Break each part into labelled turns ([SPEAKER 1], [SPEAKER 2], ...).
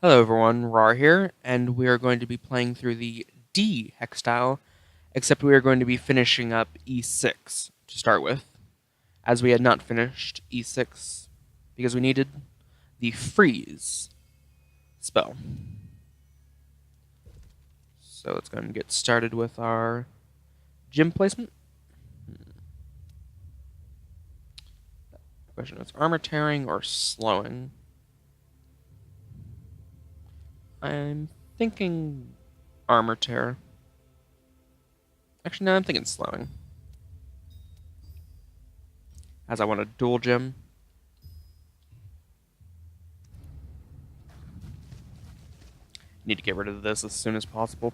[SPEAKER 1] Hello everyone, Rar here, and we are going to be playing through the D Hextile, except we are going to be finishing up E6 to start with, as we had not finished E6 because we needed the freeze spell. So let's go ahead and get started with our gym placement. Question is armor tearing or slowing? I'm thinking armor tear. Actually, no, I'm thinking slowing. As I want a dual gem. Need to get rid of this as soon as possible.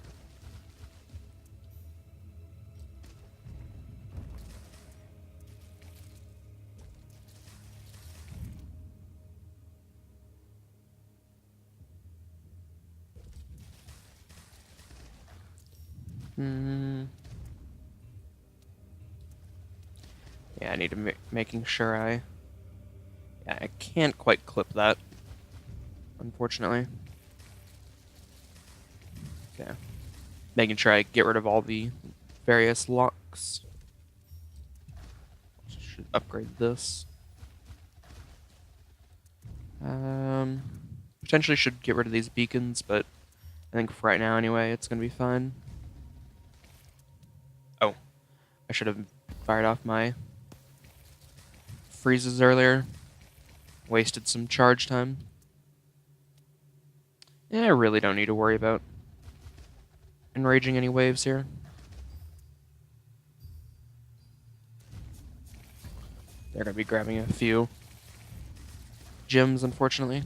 [SPEAKER 1] Yeah, I need to making sure I can't quite clip that, unfortunately. Okay. Making sure I get rid of all the various locks. Should upgrade this. Potentially should get rid of these beacons, but I think for right now anyway, it's gonna be fine. Oh, I should have fired off my freezes earlier. Wasted some charge time. I really don't need to worry about enraging any waves here. They're going to be grabbing a few gems, unfortunately.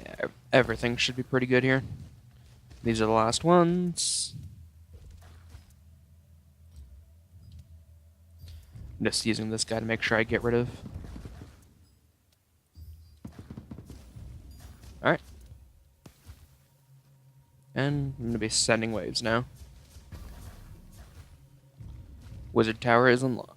[SPEAKER 1] Yeah, everything should be pretty good here. These are the last ones. I'm just using this guy to make sure I get rid of. Alright. And I'm going to be sending waves now. Wizard Tower is unlocked.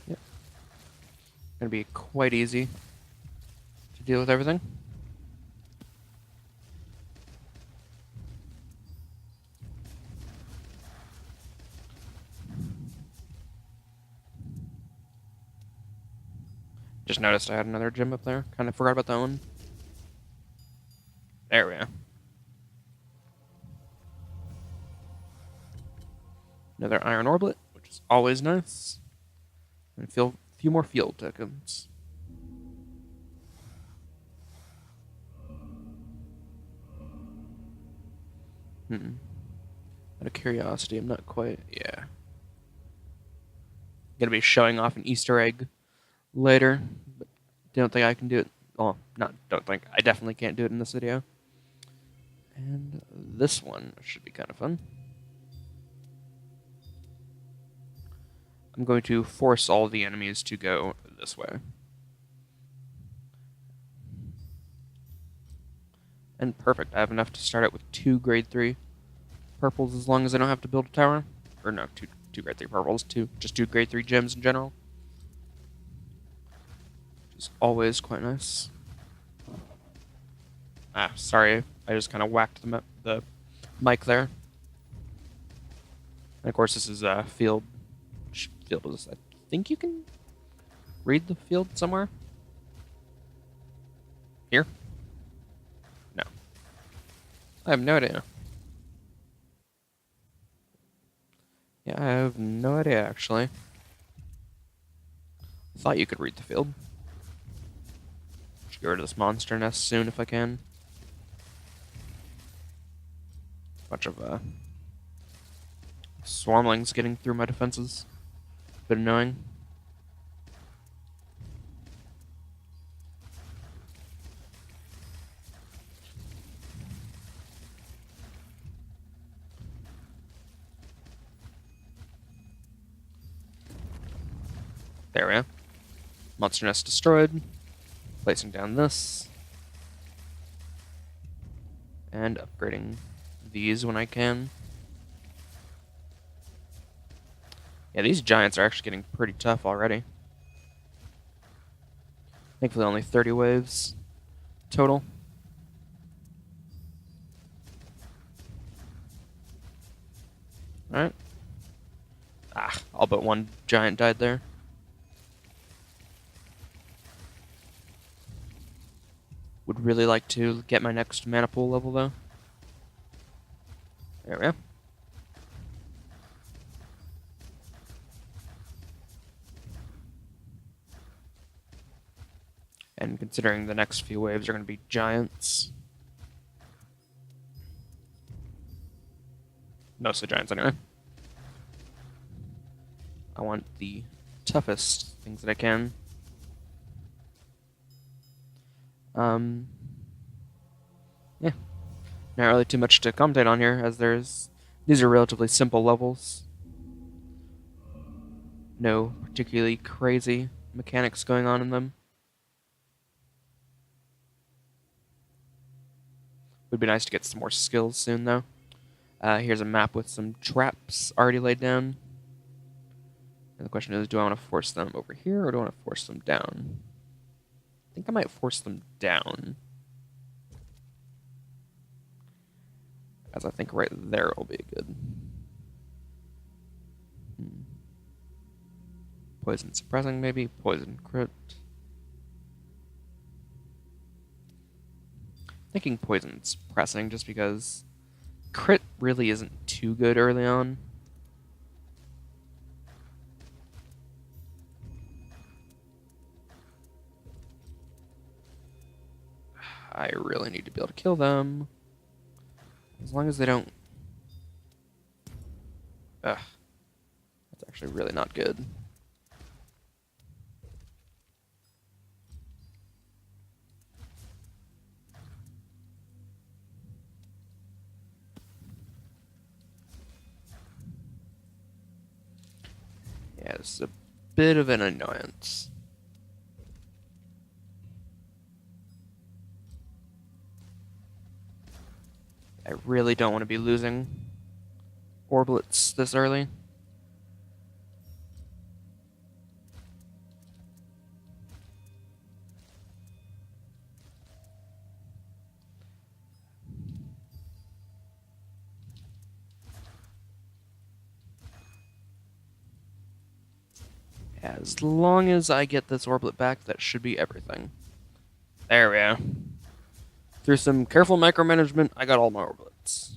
[SPEAKER 1] Yep. Going to be quite easy to deal with everything. Just noticed I had another gem up there. Kind of forgot about that one. There we go. Another iron orblet, which is always nice. And a few more field tokens. Out of curiosity, I'm not quite... Yeah. Gonna be showing off an Easter egg later, but don't think I can do it. Well, don't think. I definitely can't do it in this video. And this one should be kind of fun. I'm going to force all the enemies to go this way. And perfect. I have enough to start out with 2 grade 3 purples as long as I don't have to build a tower. Or no, two grade 3 purples, just 2 grade 3 gems in general. Which is always quite nice. Ah, sorry, I just kind of whacked the mic there. And of course this is field. Which field is this? I think you can read the field somewhere. Here? No. I have no idea. Yeah, I have no idea, actually. I thought you could read the field. Should get rid of this monster nest soon if I can. Bunch of swarmlings getting through my defenses. Bit annoying. There we go. Monster nest destroyed. Placing down this. And upgrading these when I can. Yeah, these giants are actually getting pretty tough already. Thankfully only 30 waves total. Alright. Ah, all but one giant died there. Would really like to get my next mana pool level though. There we go. And considering the next few waves are going to be giants. Mostly giants anyway. I want the toughest things that I can. Yeah. Not really too much to commentate on here, as these are relatively simple levels. No particularly crazy mechanics going on in them. Would be nice to get some more skills soon, though. Here's a map with some traps already laid down. And the question is, do I want to force them over here, or do I want to force them down? I think I might force them down. As I think right there will be good. Poison suppressing, maybe? Poison crit. Thinking poison suppressing, just because crit really isn't too good early on. I really need to be able to kill them. As long as they don't... Ugh. That's actually really not good. Yeah, this is a bit of an annoyance. I really don't want to be losing orblets this early. As long as I get this orblet back, that should be everything. There we go. Through some careful micromanagement, I got all my orblets.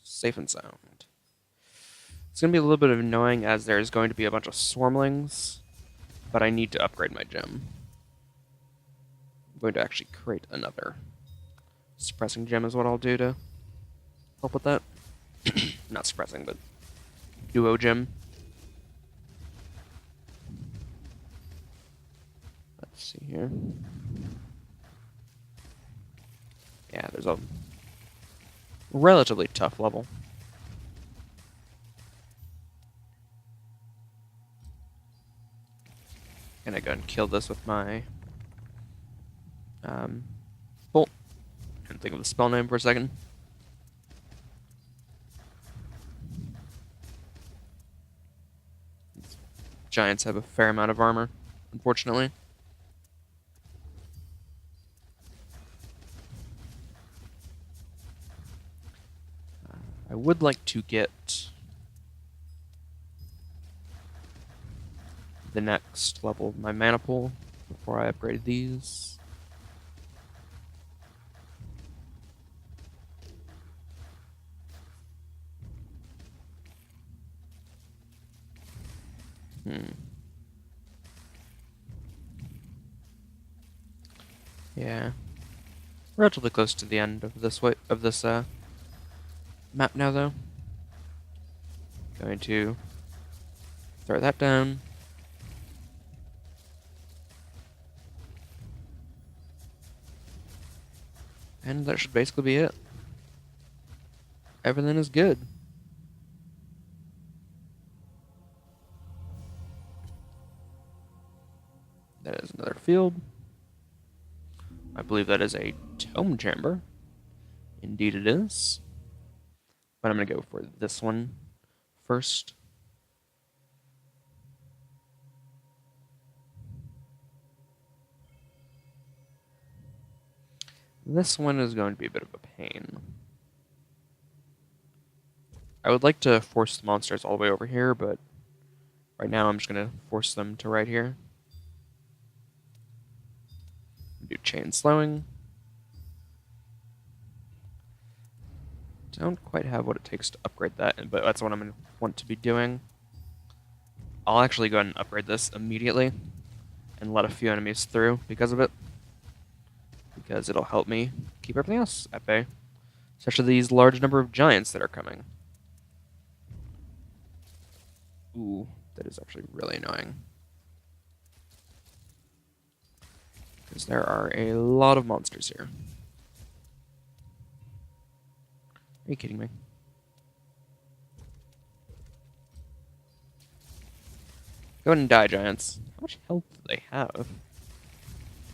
[SPEAKER 1] Safe and sound. It's going to be a little bit annoying as there's going to be a bunch of swarmlings, but I need to upgrade my gem. I'm going to actually create another suppressing gem is what I'll do to help with that. Not suppressing, but duo gem. Let's see here. Yeah, there's a relatively tough level. Gonna go and kill this with my bolt. Couldn't think of the spell name for a second. Giants have a fair amount of armor, unfortunately. I would like to get the next level of my mana pool before I upgrade these. Yeah. Relatively close to the end of this map now, though. Going to throw that down. And that should basically be it. Everything is good. That is another field. I believe that is a tome chamber. Indeed it is. But I'm going to go for this one first. This one is going to be a bit of a pain. I would like to force the monsters all the way over here, but right now I'm just going to force them to right here. Do chain slowing. Don't quite have what it takes to upgrade that, but that's what I'm going to want to be doing. I'll actually go ahead and upgrade this immediately and let a few enemies through because of it. Because it'll help me keep everything else at bay. Especially these large number of giants that are coming. Ooh, that is actually really annoying. Because there are a lot of monsters here. Are you kidding me? Go ahead and die, giants. How much health do they have?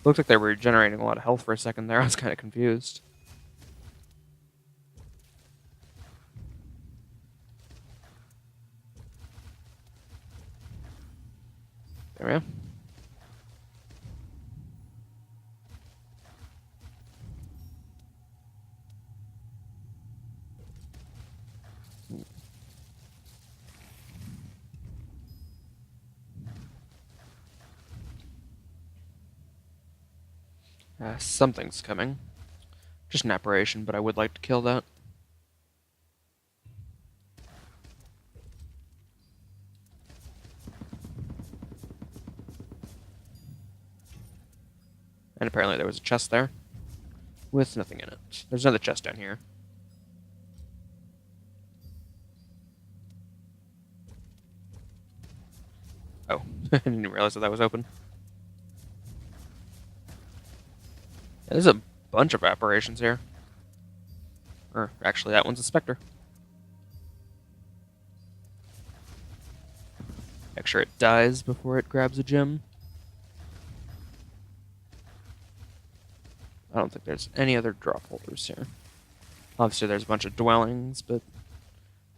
[SPEAKER 1] Looks like they were generating a lot of health for a second there. I was kind of confused. There we go. Something's coming. Just an apparition, but I would like to kill that. And apparently there was a chest there with nothing in it. There's another chest down here. Oh, I didn't even realize that was open. Yeah, there's a bunch of apparitions here. Or, actually, that one's a specter. Make sure it dies before it grabs a gem. I don't think there's any other drop holders here. Obviously, there's a bunch of dwellings, but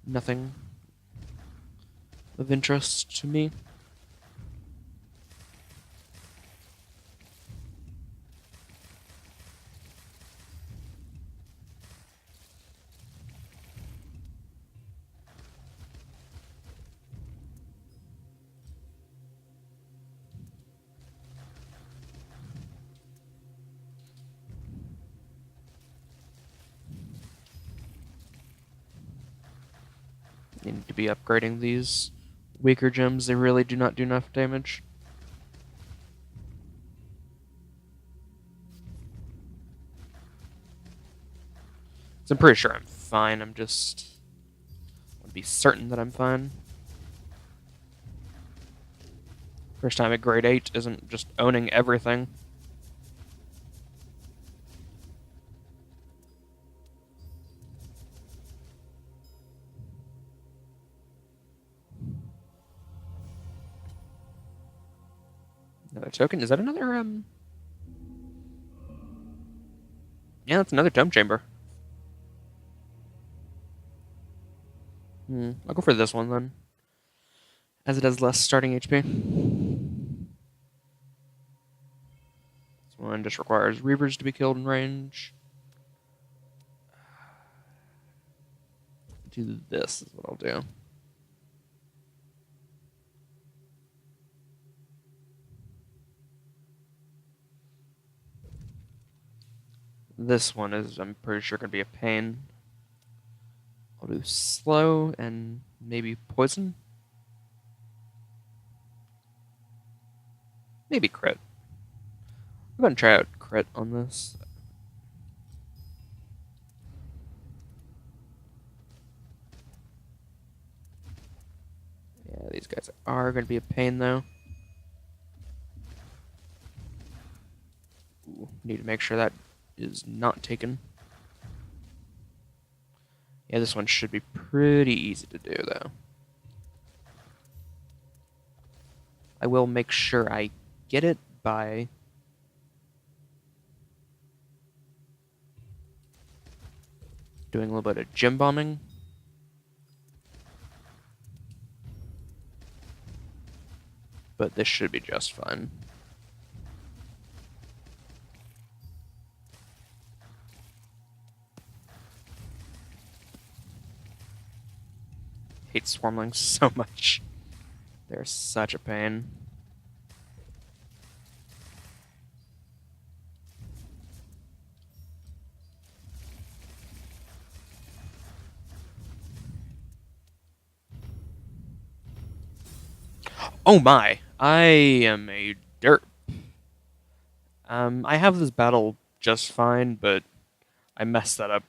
[SPEAKER 1] nothing of interest to me. Need to be upgrading these weaker gems. They really do not do enough damage. So I'm pretty sure I'm fine. I'm just want to be certain that I'm fine. First time at grade 8 isn't just owning everything. Another token? Is that another, Yeah, that's another tome chamber. I'll go for this one then. As it has less starting HP. This one just requires Reavers to be killed in range. Do this is what I'll do. This one is, I'm pretty sure, going to be a pain. I'll do slow and maybe poison. Maybe crit. I'm going to try out crit on this. Yeah, these guys are going to be a pain, though. Ooh, need to make sure that is not taken. Yeah, this one should be pretty easy to do, though. I will make sure I get it by Doing a little bit of gym bombing. But this should be just fine. Hate swarmlings so much. They're such a pain. Oh my! I am a derp. I have this battle just fine, but I messed that up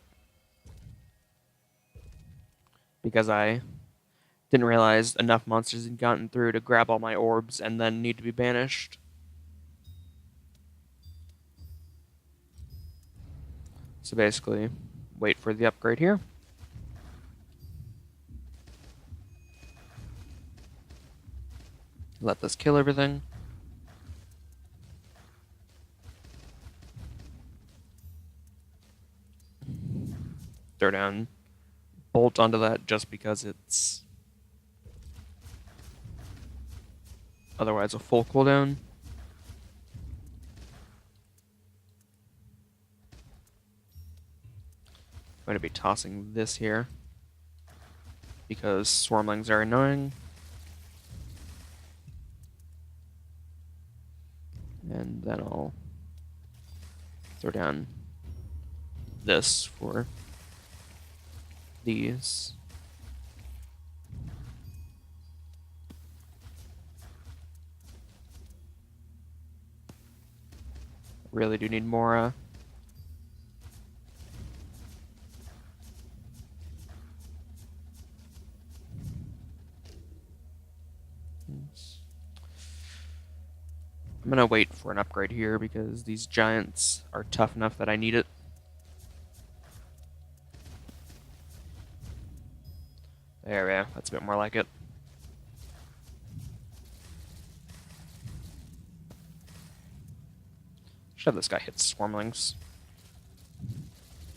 [SPEAKER 1] because I didn't realize enough monsters had gotten through to grab all my orbs and then need to be banished. So basically, wait for the upgrade here. Let this kill everything. Throw down bolt onto that just because it's otherwise a full cooldown. I'm going to be tossing this here because swarmlings are annoying. And then I'll throw down this for these. Really do need more I'm gonna wait for an upgrade here because these giants are tough enough that I need it. There we go, that's a bit more like it. Should have this guy hit swarmlings.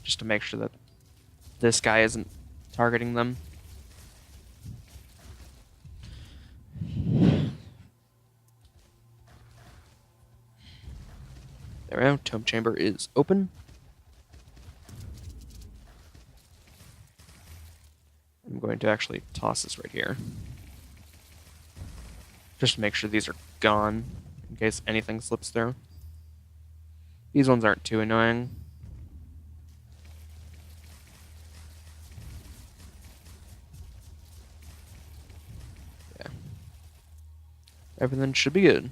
[SPEAKER 1] Just to make sure that this guy isn't targeting them. There we go, Tome Chamber is open. I'm going to actually toss this right here. Just to make sure these are gone, in case anything slips through. These ones aren't too annoying. Yeah. Everything should be good.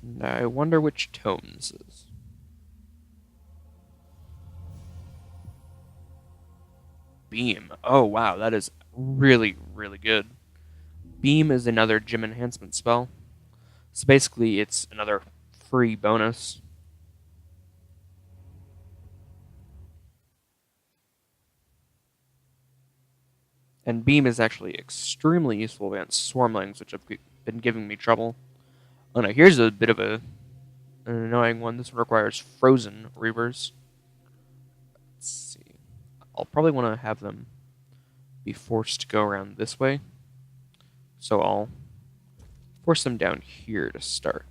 [SPEAKER 1] And I wonder which tome this is. Beam. Oh wow, that is really, really good. Beam is another gym enhancement spell. So basically, it's another free bonus. And Beam is actually extremely useful against swarmlings, which have been giving me trouble. Oh no, here's a bit of an annoying one. This one requires frozen reavers. Let's see. I'll probably want to have them be forced to go around this way. So I'll force them down here to start.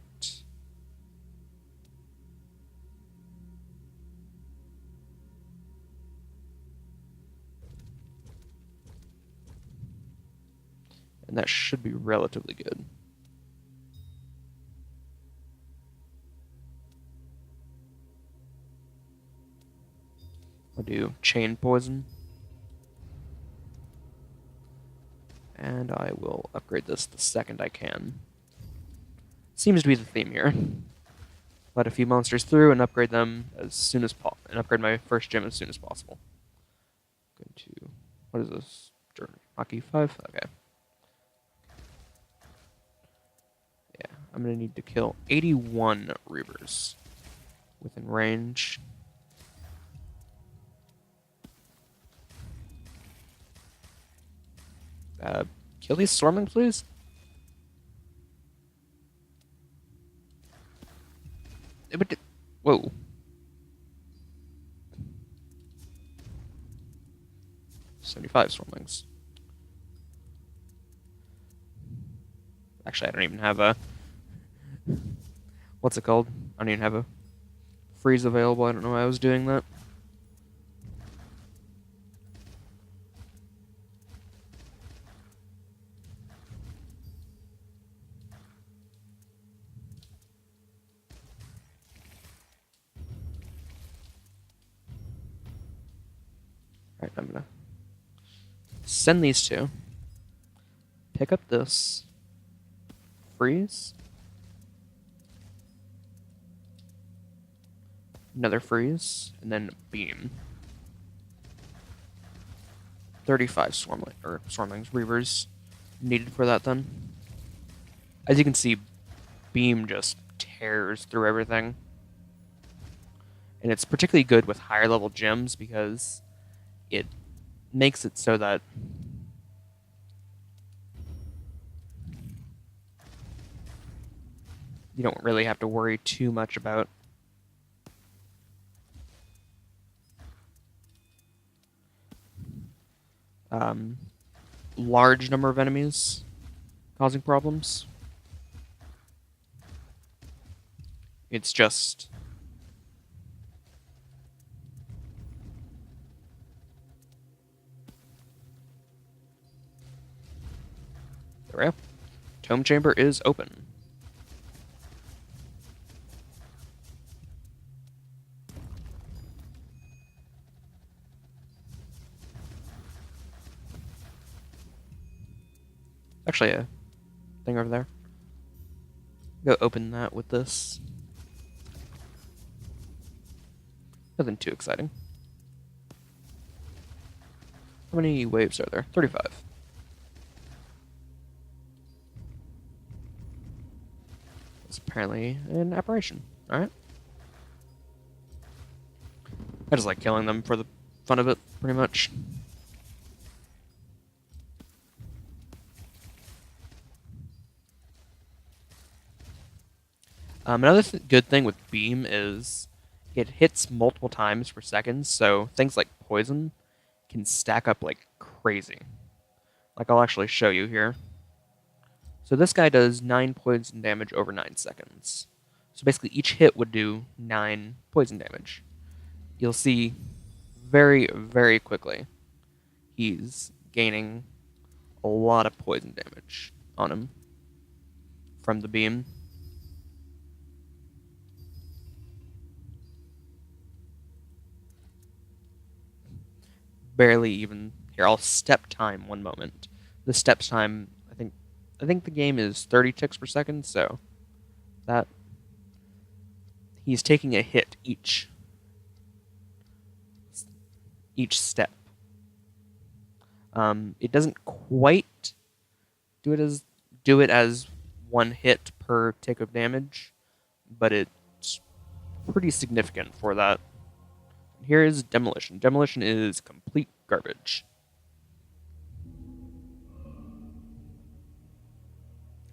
[SPEAKER 1] And that should be relatively good. I'll do chain poison. And I will upgrade this the second I can. Seems to be the theme here. Let a few monsters through and upgrade them as soon as possible. And upgrade my first gym as soon as possible. Going to... What is this? Mach 5? Okay. Yeah, I'm going to need to kill 81 reavers within range. Kill these swarmlings, please. Whoa. $75 swarmlings. Actually, I don't even have a... What's it called? I don't even have a freeze available. I don't know why I was doing that. Alright, I'm gonna send these two. Pick up this. Freeze. Another freeze, and then beam. 35 swarmlings, reavers needed for that then. As you can see, beam just tears through everything. And it's particularly good with higher level gems because it makes it so that you don't really have to worry too much about large number of enemies causing problems. It's just there we go. Tome chamber is open. Actually, a thing over there. Go open that with this. Nothing too exciting. How many waves are there? 35. It's apparently an apparition. Alright. I just like killing them for the fun of it, pretty much. Another good thing with beam is it hits multiple times per second, so things like poison can stack up like crazy. Like I'll actually show you here. So this guy does 9 poison damage over 9 seconds. So basically each hit would do 9 poison damage. You'll see very, very quickly he's gaining a lot of poison damage on him from the beam. Barely even. Here, I'll step time one moment. The step time, I think the game is 30 ticks per second, so that he's taking a hit each step. It doesn't quite do it as one hit per tick of damage, but it's pretty significant for that. Here is demolition. Demolition is complete garbage.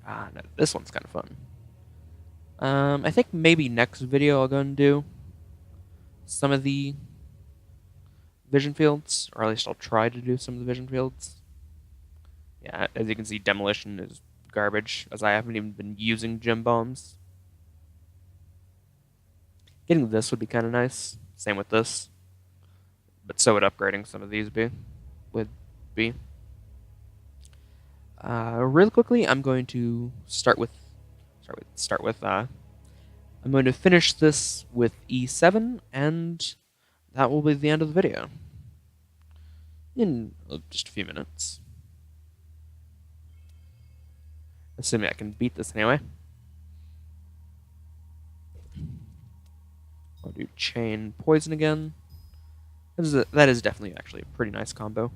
[SPEAKER 1] No, this one's kind of fun. I think maybe next video I'll go and do some of the vision fields, or at least I'll try to do some of the vision fields. Yeah, as you can see, demolition is garbage, as I haven't even been using gem bombs. Getting this would be kind of nice. Same with this. But so would upgrading some of these would be. Really quickly, I'm going to I'm going to finish this with E7, and that will be the end of the video. In just a few minutes. Assuming I can beat this anyway. I'll do chain poison again. That is definitely actually a pretty nice combo.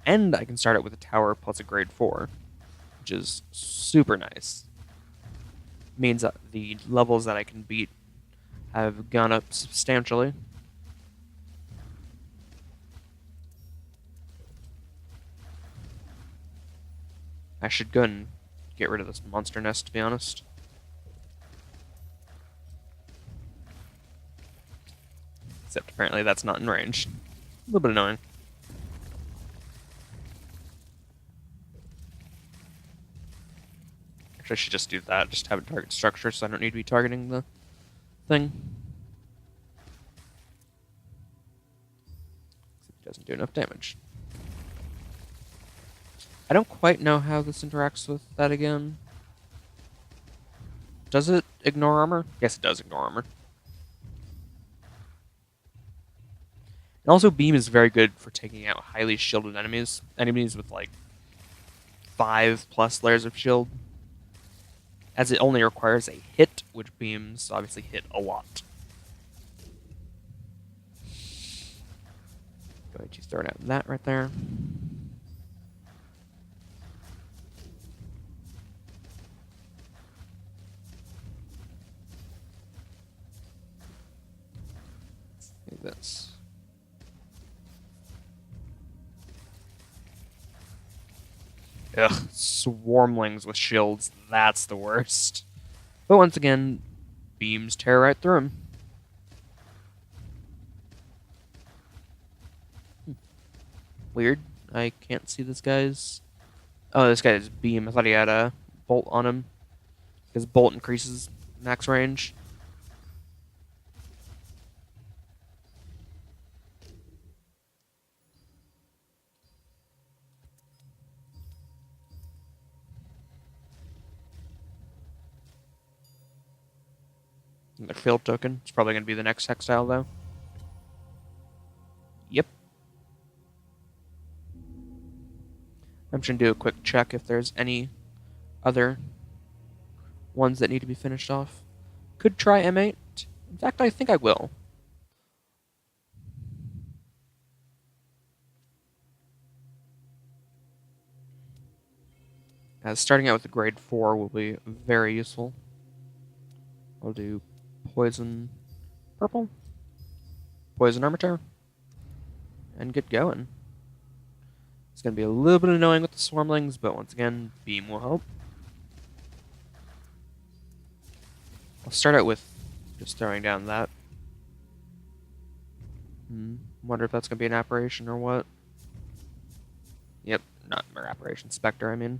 [SPEAKER 1] And I can start it with a tower plus a grade 4, which is super nice. Means that the levels that I can beat have gone up substantially. I should go and get rid of this monster nest, to be honest. Apparently that's not in range. A little bit annoying. Actually, I should just do that. Just have it target structure so I don't need to be targeting the thing. It doesn't do enough damage. I don't quite know how this interacts with that again. Does it ignore armor? Yes, it does ignore armor. And also, Beam is very good for taking out highly shielded enemies. Enemies with like 5+ layers of shield. As it only requires a hit, which Beams obviously hit a lot. Go ahead, she's throwing out that right there. Like this. Ugh, swarmlings with shields, that's the worst. But once again, Beams tear right through him. Weird. I can't see this guy's... Oh, this guy's Beam. I thought he had a Bolt on him. Because Bolt increases max range. The field token. It's probably going to be the next Hextile, though. Yep. I'm just going to do a quick check if there's any other ones that need to be finished off. Could try M8. In fact, I think I will. As starting out with a grade 4 will be very useful. I'll do Poison Purple, Poison Armor Tear, and get going. It's going to be a little bit annoying with the Swarmlings, but once again, Beam will help. I'll start out with just throwing down that. Wonder if that's going to be an Apparition or what. Yep, not Mere Apparition. Spectre, I mean.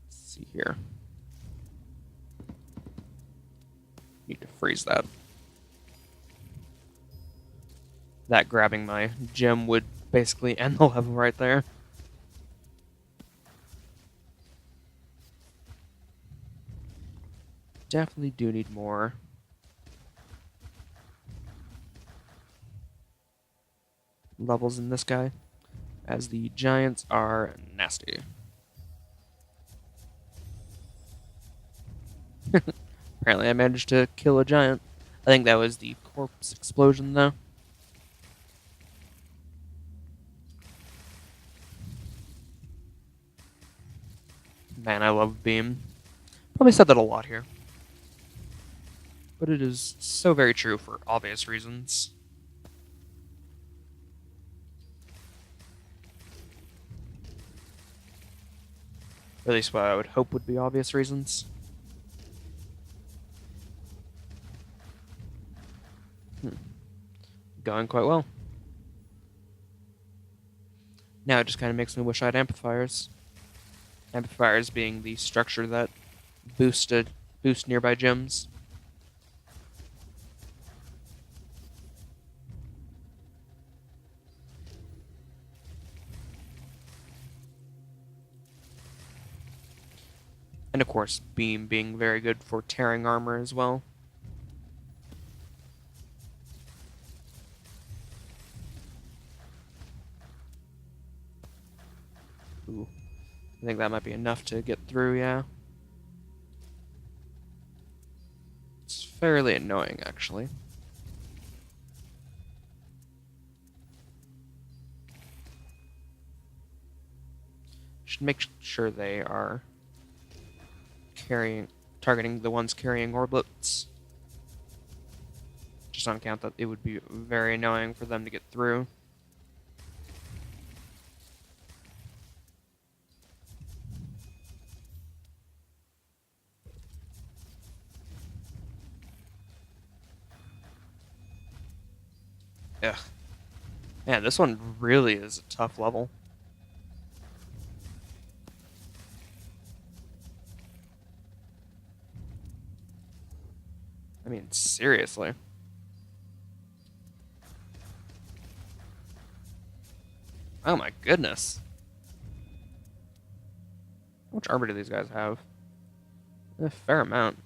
[SPEAKER 1] Let's see here. Need to freeze that. That grabbing my gem would basically end the level right there. Definitely do need more. Levels in this guy, as the giants are nasty. Apparently I managed to kill a giant. I think that was the corpse explosion, though. Man, I love Beam. Probably said that a lot here. But it is so very true for obvious reasons. Or at least what I would hope would be obvious reasons. Going quite well. Now it just kind of makes me wish I had amplifiers. Amplifiers being the structure that boost nearby gems. And of course, Beam being very good for tearing armor as well. Ooh. I think that might be enough to get through, yeah. It's fairly annoying, actually. Should make sure they are targeting the ones carrying orblets. Just on account that it would be very annoying for them to get through. Ugh. Man, this one really is a tough level. I mean, seriously. Oh my goodness. How much armor do these guys have? A fair amount.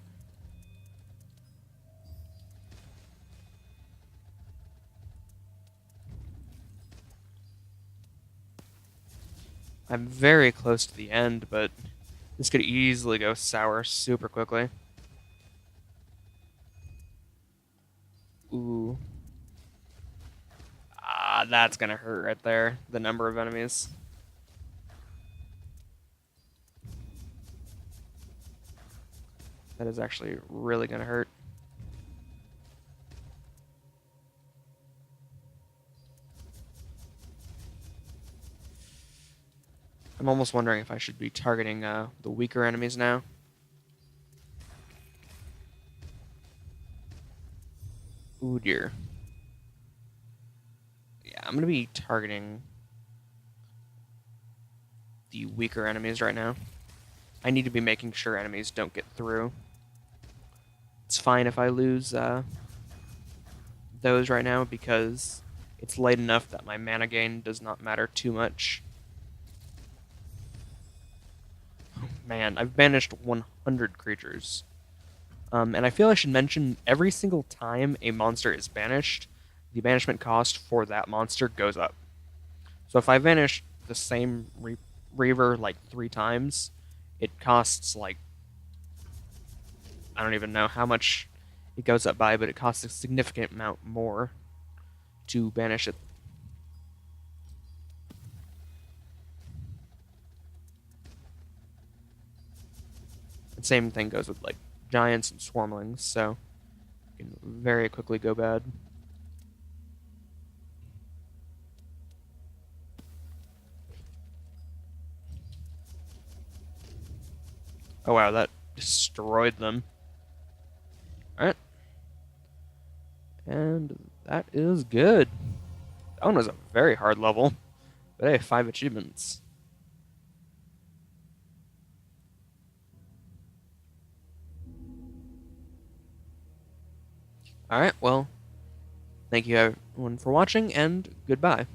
[SPEAKER 1] I'm very close to the end, but this could easily go sour super quickly. Ooh. Ah, that's gonna hurt right there. The number of enemies. That is actually really gonna hurt. I'm almost wondering if I should be targeting the weaker enemies now. Ooh dear. Yeah, I'm gonna be targeting the weaker enemies right now. I need to be making sure enemies don't get through. It's fine if I lose those right now because it's late enough that my mana gain does not matter too much. Oh, man, I've banished 100 creatures. And I feel I should mention every single time a monster is banished, the banishment cost for that monster goes up. So if I banish the same Reaver like 3 times, it costs like, I don't even know how much it goes up by, but it costs a significant amount more to banish it. The same thing goes with like giants and swarmlings, so it can very quickly go bad. Oh wow, that destroyed them. Alright. And that is good. That one was a very hard level. But hey, 5 achievements. Alright, well, thank you everyone for watching, and goodbye.